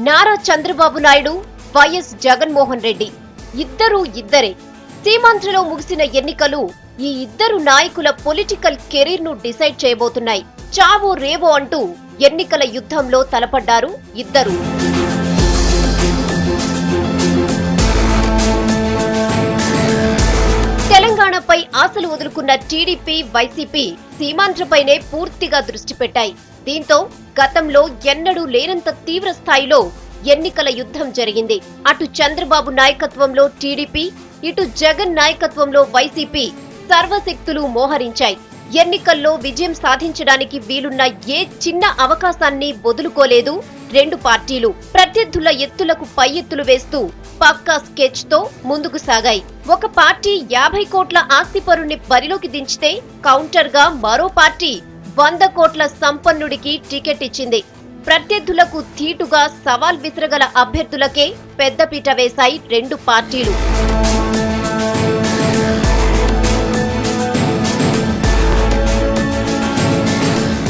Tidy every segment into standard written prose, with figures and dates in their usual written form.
Nara Chandrababu Naidu, YS Jaganmohan Reddy ఇద్దరే. సీమాంధ్రలో ముగిసిన ఎన్నికలు ఈ ఇద్దరు నాయకుల పొలిటికల్ కెరీర్ ను డిసైడ్ చేయబోతున్నాయి. చావో రేవో అంటూ ఎన్నికల యుద్ధంలో తలపడ్డారు ఇద్దరు. తెలంగాణపై ఆశలు వదులుకున్న టీడీపీ, వైసీపీ సీమాంధ్రపైనే పూర్తిగా దృష్టి పెట్టాయి. దీంతో గతంలో ఎన్నడూ లేనంత తీవ్ర స్థాయిలో ఎన్నికల యుద్ధం జరిగింది. అటు చంద్రబాబు నాయకత్వంలో టీడీపీ, ఇటు జగన్ నాయకత్వంలో వైసీపీ సర్వశక్తులు మోహరించాయి. ఎన్నికల్లో విజయం సాధించడానికి వీలున్న ఏ చిన్న అవకాశాన్ని వదులుకోలేదు రెండు పార్టీలు. ప్రత్యర్థుల ఎత్తులకు పై ఎత్తులు వేస్తూ పక్కా స్కెచ్ తో ముందుకు సాగాయి. ఒక పార్టీ 50 కోట్ల ఆస్తిపరుణ్ణి బరిలోకి దించితే కౌంటర్ గా మరో పార్టీ 100 కోట్ల సంపన్నుడికి టికెట్ ఇచ్చింది. ప్రత్యర్థులకు ధీటుగా సవాల్ విసరగల అభ్యర్థులకే పెద్దపీట వేశాయి రెండు పార్టీలు.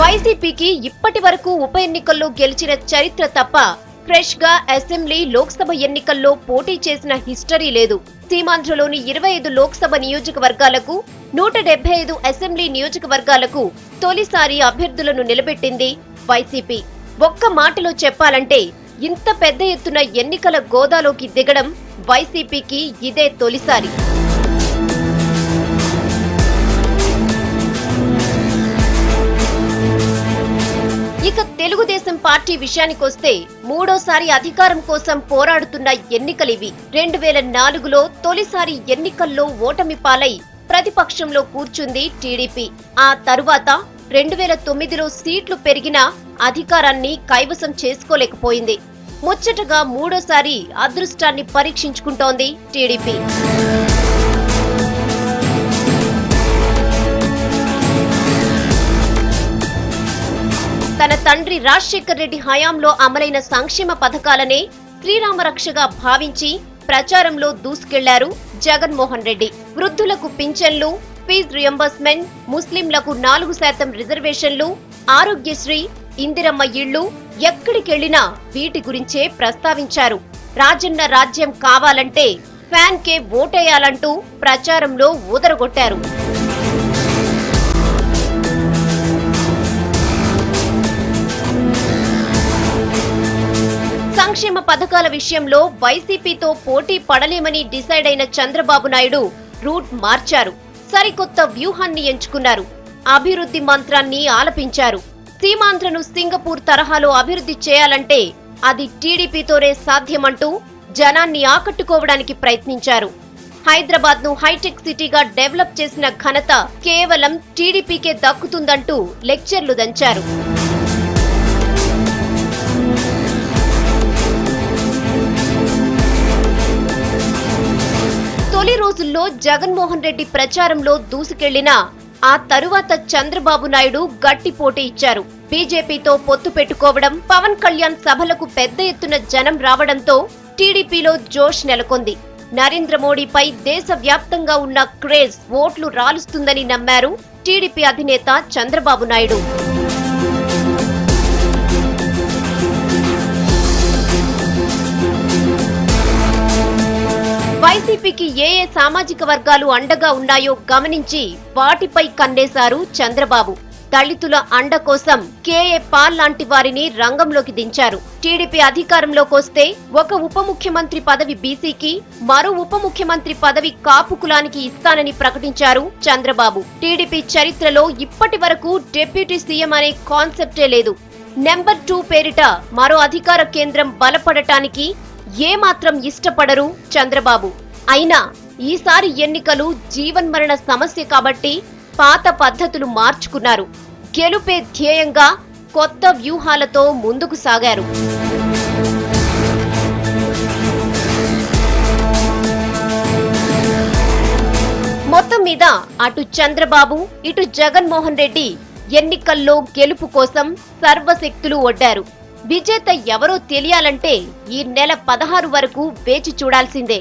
వైసీపీకి ఇప్పటి వరకు ఉప ఎన్నికల్లో గెలిచిన చరిత్ర తప్ప ఫ్రెష్ గా అసెంబ్లీ, లోక్సభ ఎన్నికల్లో పోటీ చేసిన హిస్టరీ లేదు. సీమాంధ్రలోని 25 లోక్సభ నియోజకవర్గాలకు, 175 అసెంబ్లీ నియోజకవర్గాలకు తొలిసారి అభ్యర్థులను నిలబెట్టింది వైసీపీ. ఒక్క మాటలో చెప్పాలంటే ఇంత పెద్ద ఎత్తున ఎన్నికల గోదాలోకి దిగడం వైసీపీకి ఇదే తొలిసారి. ఇక తెలుగుదేశం పార్టీ విషయానికొస్తే మూడోసారి అధికారం కోసం పోరాడుతున్న ఎన్నికలివి. 2004లో తొలిసారి ఎన్నికల్లో ఓటమి పాలై ప్రతిపక్షంలో కూర్చుంది టీడీపీ. ఆ తరువాత 2009లో సీట్లు పెరిగినా అధికారాన్ని కైవసం చేసుకోలేకపోయింది. ముచ్చటగా మూడోసారి అదృష్టాన్ని పరీక్షించుకుంటోంది టీడీపీ. తన తండ్రి రాజశేఖర్ రెడ్డి హయాంలో అమలైన సంక్షేమ పథకాలనే శ్రీరామరక్షగా భావించి ప్రచారంలో దూసుకెళ్లారు జగన్మోహన్ రెడ్డి. వృద్ధులకు పింఛన్లు, ఫీజు రియంబర్స్మెంట్, ముస్లింలకు 4% రిజర్వేషన్లు, ఆరోగ్యశ్రీ, ఇందిరమ్మ ఇళ్లు, ఎక్కడికెళ్లినా వీటి గురించే ప్రస్తావించారు. రాజన్న రాజ్యం కావాలంటే ఫ్యాన్ కే ఓటేయాలంటూ ప్రచారంలో ఊదరగొట్టారు. సంక్షేమ పథకాల విషయంలో వైసీపీతో పోటీ పడలేమని డిసైడ్ అయిన చంద్రబాబు నాయుడు రూట్ మార్చారు. సరికొత్త వ్యూహాన్ని ఎంచుకున్నారు. అభివృద్ధి మంత్రాన్ని ఆలపించారు. సీమాంధ్రను సింగపూర్ తరహాలో అభివృద్ధి చేయాలంటే అది టీడీపీతోనే సాధ్యమంటూ జనాన్ని ఆకట్టుకోవడానికి ప్రయత్నించారు. హైదరాబాద్ ను హైటెక్ సిటీగా డెవలప్ చేసిన ఘనత కేవలం టీడీపీకే దక్కుతుందంటూ లెక్చర్లు దంచారు. తొలి రోజుల్లో జగన్మోహన్ రెడ్డి ప్రచారంలో దూసుకెళ్లినా ఆ తరువాత చంద్రబాబు నాయుడు గట్టి పోటీ ఇచ్చారు. బీజేపీతో పొత్తు పెట్టుకోవడం, పవన్ కళ్యాణ్ సభలకు పెద్ద ఎత్తున జనం రావడంతో టీడీపీలో జోష్ నెలకొంది. నరేంద్ర మోడీపై దేశవ్యాప్తంగా ఉన్న క్రేజ్ ఓట్లు రాలుస్తుందని నమ్మారు టీడీపీ అధినేత చంద్రబాబు నాయుడు. వైసీపీకి ఏ సామాజిక వర్గాలు అండగా ఉన్నాయో గమనించి వాటిపై కన్నేశారు చంద్రబాబు. దళితుల అండ కోసం కేఏ పాల్ లాంటి వారిని రంగంలోకి దించారు. టీడీపీ అధికారంలోకొస్తే ఒక ఉప ముఖ్యమంత్రి పదవి బీసీకి, మరో ఉప ముఖ్యమంత్రి పదవి కాపు కులానికి ఇస్తానని ప్రకటించారు చంద్రబాబు. టీడీపీ చరిత్రలో ఇప్పటి వరకు డిప్యూటీ సీఎం అనే కాన్సెప్టే లేదు. నెంబర్ 2 పేరిట మరో అధికార కేంద్రం బలపడటానికి ఏమాత్రం ఇష్టపడరు చంద్రబాబు. అయినా ఈసారి ఎన్నికలు జీవన్మరణ సమస్య కాబట్టి పాత పద్ధతులు మార్చుకున్నారు. గెలుపే ధ్యేయంగా కొత్త వ్యూహాలతో ముందుకు సాగారు. మొత్తం మీద అటు చంద్రబాబు, ఇటు జగన్మోహన్ రెడ్డి ఎన్నికల్లో గెలుపు కోసం సర్వశక్తులు ఒడ్డారు. విజేత ఎవరో తెలియాలంటే ఈ నెల 16 వరకు వేచి చూడాల్సిందే.